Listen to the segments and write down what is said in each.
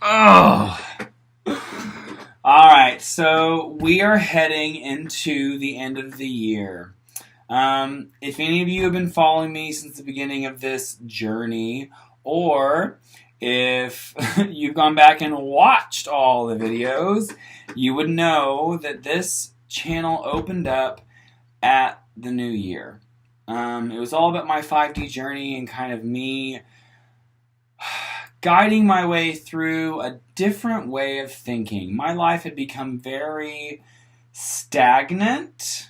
Oh. All right, so we are heading into the end of the year. If any of you have been following me since the beginning of this journey, or if you've gone back and watched all the videos, you would know that this channel opened up at the new year. It was all about my 5D journey and kind of me guiding my way through a different way of thinking. My life had become very stagnant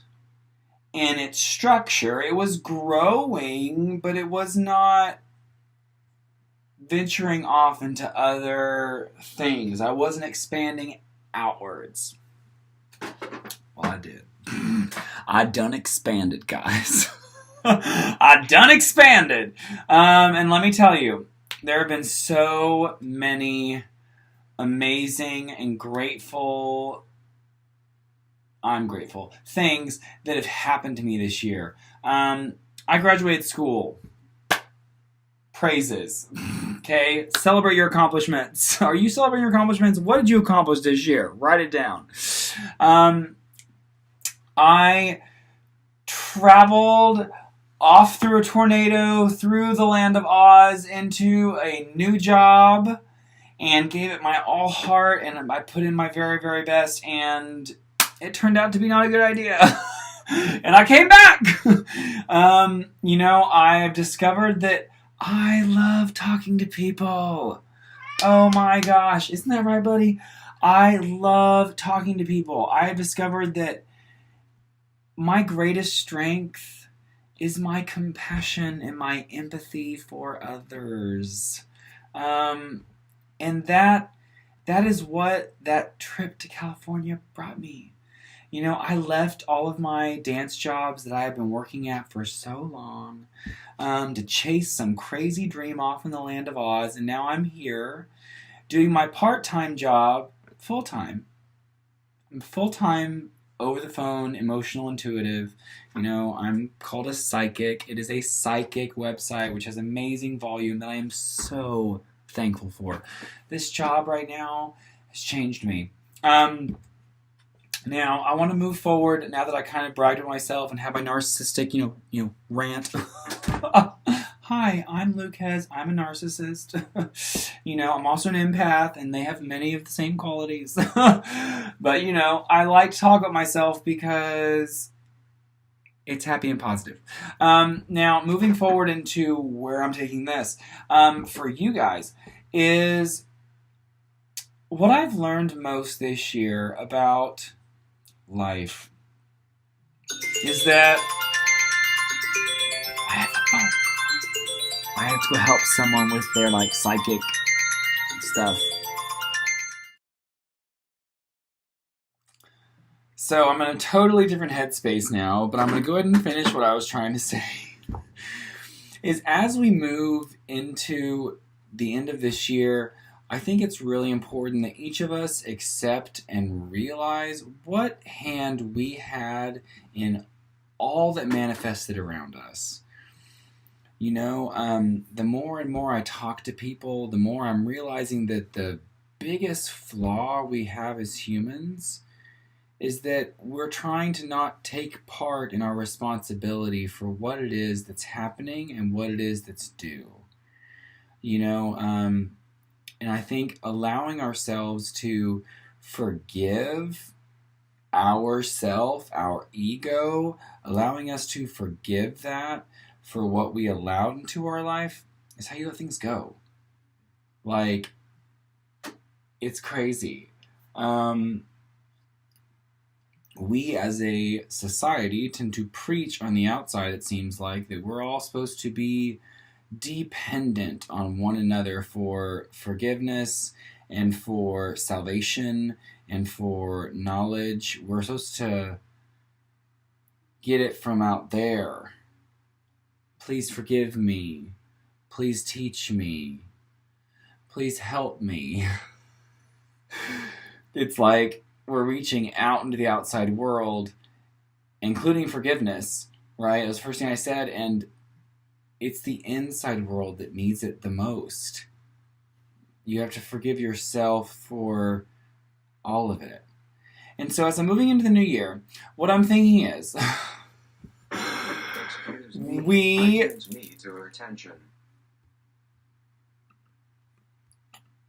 in its structure. It was growing, but it was not venturing off into other things. I wasn't expanding outwards. Well, I did. I done expanded, guys. I done expanded. And let me tell you, there have been so many amazing and I'm grateful things that have happened to me this year. I graduated school. Praises. Okay? Celebrate your accomplishments. Are you celebrating your accomplishments? What did you accomplish this year? Write it down. I traveled off through a tornado, through the land of Oz, into a new job, and gave it my all heart, and I put in my very, very best, and it turned out to be not a good idea. And I came back. I've discovered that I love talking to people. Oh my gosh. Isn't that right, buddy? I love talking to people. I have discovered that my greatest strength is my compassion and my empathy for others. And that is what that trip to California brought me. I left all of my dance jobs that I had been working at for so long to chase some crazy dream off in the land of Oz, and now I'm here doing my part-time job full-time. I'm full-time over the phone, emotional intuitive. I'm called a psychic. It is a psychic website which has amazing volume that I am so thankful for. This job right now has changed me. Now, I want to move forward now that I kind of bragged on myself and have my narcissistic, rant. Hi, I'm Luke Hez. I'm a narcissist. I'm also an empath, and they have many of the same qualities. But, I like to talk about myself because it's happy and positive. Now, moving forward into where I'm taking this, for you guys, is what I've learned most this year about life is that I have to go help someone with their psychic stuff. So I'm in a totally different headspace now, but I'm going to go ahead and finish what I was trying to say. Is as we move into the end of this year, I think it's really important that each of us accept and realize what hand we had in all that manifested around us. The more and more I talk to people, the more I'm realizing that the biggest flaw we have as humans is that we're trying to not take part in our responsibility for what it is that's happening and what it is that's due. And I think allowing ourselves to forgive ourself, our ego, allowing us to forgive that for what we allowed into our life is how you let things go. It's crazy. We as a society tend to preach on the outside, it seems like, that we're all supposed to be dependent on one another for forgiveness and for salvation and for knowledge. We're supposed to get it from out there. Please forgive me. Please teach me. Please help me. It's like we're reaching out into the outside world, including forgiveness, right? That was the first thing I said, and it's the inside world that needs it the most. You have to forgive yourself for all of it. And so as I'm moving into the new year, what I'm thinking is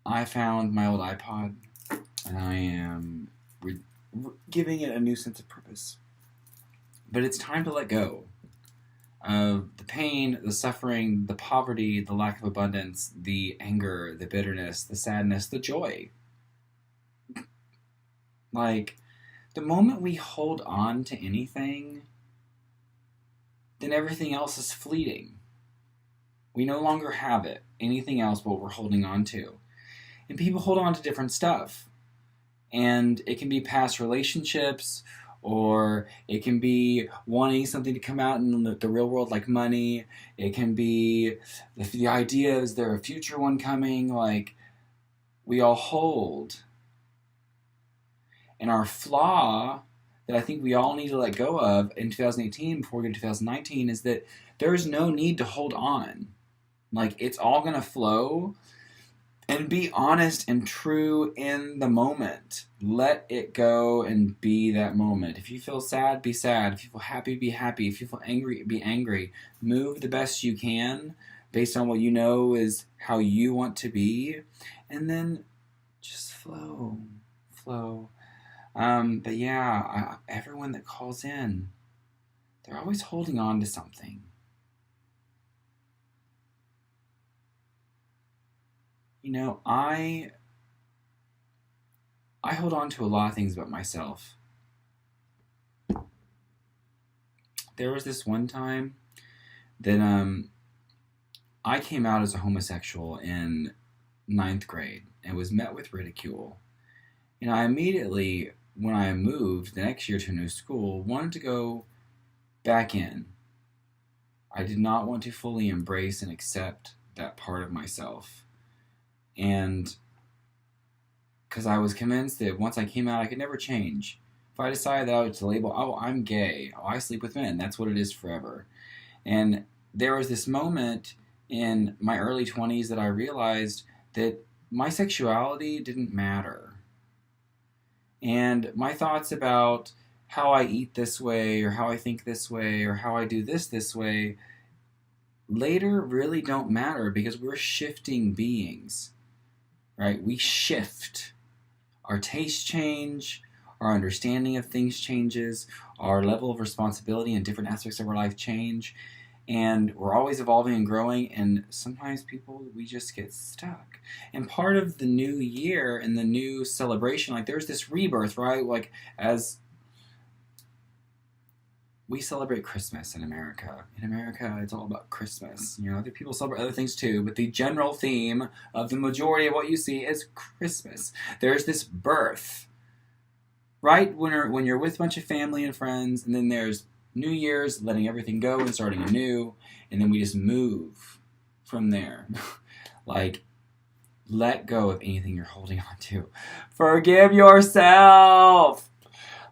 I found my old iPod, and I am giving it a new sense of purpose. But it's time to let go of the pain, the suffering, the poverty, the lack of abundance, the anger, the bitterness, the sadness, the joy. Like, the moment we hold on to anything, then everything else is fleeting. We no longer have it, anything else what we're holding on to. And people hold on to different stuff. And it can be past relationships, or it can be wanting something to come out in the real world like money. It can be the idea, is there a future one coming? Like, we all hold. And our flaw that I think we all need to let go of in 2018 before we get to 2019 is that there's no need to hold on. Like, it's all going to flow. And be honest and true in the moment. Let it go and be that moment. If you feel sad, be sad. If you feel happy, be happy. If you feel angry, be angry. Move the best you can based on what you know is how you want to be. And then just flow. But yeah, everyone that calls in, they're always holding on to something. You know, I hold on to a lot of things about myself. There was this one time that I came out as a homosexual in 9th grade and was met with ridicule. And I immediately, when I moved the next year to a new school, wanted to go back in. I did not want to fully embrace and accept that part of myself. And because I was convinced that once I came out, I could never change. If I decided that I was to label, oh, I'm gay, oh, I sleep with men, that's what it is forever. And there was this moment in my early 20s that I realized that my sexuality didn't matter. And my thoughts about how I eat this way, or how I think this way, or how I do this way, later really don't matter because we're shifting beings. Right? We shift. Our tastes change, our understanding of things changes, our level of responsibility in different aspects of our life change, and we're always evolving and growing, and sometimes we just get stuck. And part of the new year and the new celebration, like there's this rebirth, right? Like as we celebrate Christmas in America. In America, it's all about Christmas. You know, other people celebrate other things too, but the general theme of the majority of what you see is Christmas. There's this birth, right? When you're with a bunch of family and friends, and then there's New Year's, letting everything go and starting anew, and then we just move from there. Like, let go of anything you're holding on to. Forgive yourself!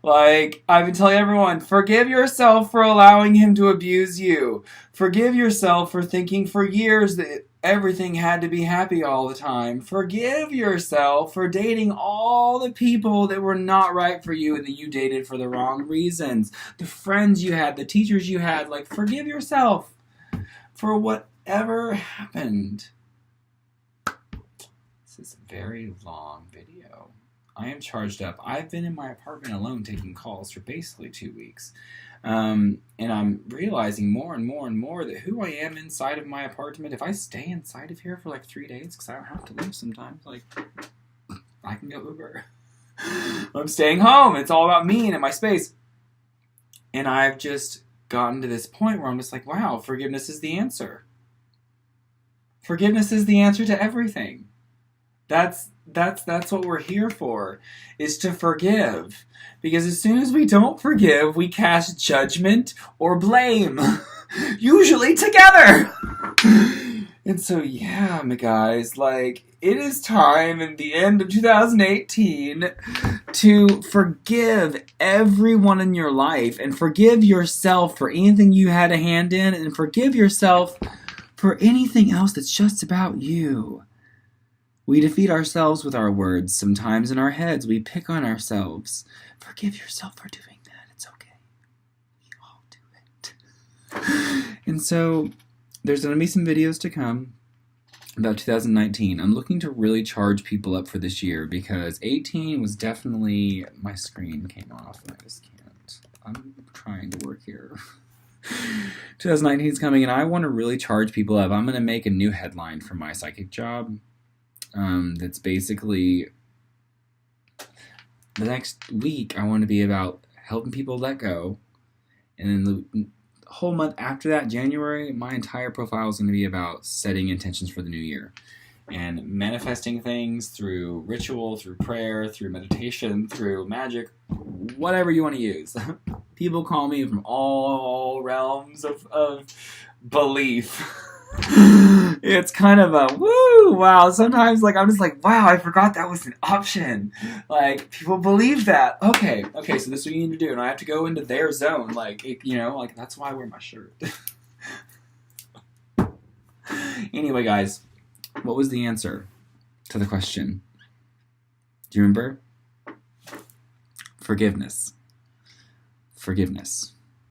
Like, I've been telling everyone, forgive yourself for allowing him to abuse you. Forgive yourself for thinking for years that everything had to be happy all the time. Forgive yourself for dating all the people that were not right for you and that you dated for the wrong reasons. The friends you had, the teachers you had. Like, forgive yourself for whatever happened. This is a very long video. I am charged up. I've been in my apartment alone taking calls for basically 2 weeks. And I'm realizing more and more that who I am inside of my apartment, if I stay inside of here for like 3 days, because I don't have to leave sometimes, like, I can go Uber. I'm staying home. It's all about me and my space. And I've just gotten to this point where I'm just like, wow, forgiveness is the answer. Forgiveness is the answer to everything. That's what we're here for, is to forgive. Because as soon as we don't forgive, we cast judgment or blame. Usually together. And so, yeah, my guys, like, it is time in the end of 2018 to forgive everyone in your life and forgive yourself for anything you had a hand in, and forgive yourself for anything else that's just about you. We defeat ourselves with our words. Sometimes in our heads, we pick on ourselves. Forgive yourself for doing that. It's okay. We all do it. And so, there's going to be some videos to come about 2019. I'm looking to really charge people up for this year because 18 was definitely... My screen came off and I just can't. I'm trying to work here. 2019 is coming and I want to really charge people up. I'm going to make a new headline for my psychic job. That's basically the next week I want to be about helping people let go, and then the whole month after that, January, my entire profile is going to be about setting intentions for the new year and manifesting things through ritual, through prayer, through meditation, through magic, whatever you want to use. People call me from all realms of belief. It's kind of a woo, wow. Sometimes, like, I'm just like, wow, I forgot that was an option. Like, people believe that. Okay, so this is what you need to do, and I have to go into their zone. Like, like, that's why I wear my shirt. Anyway, guys, what was the answer to the question? Do you remember? Forgiveness. Forgiveness.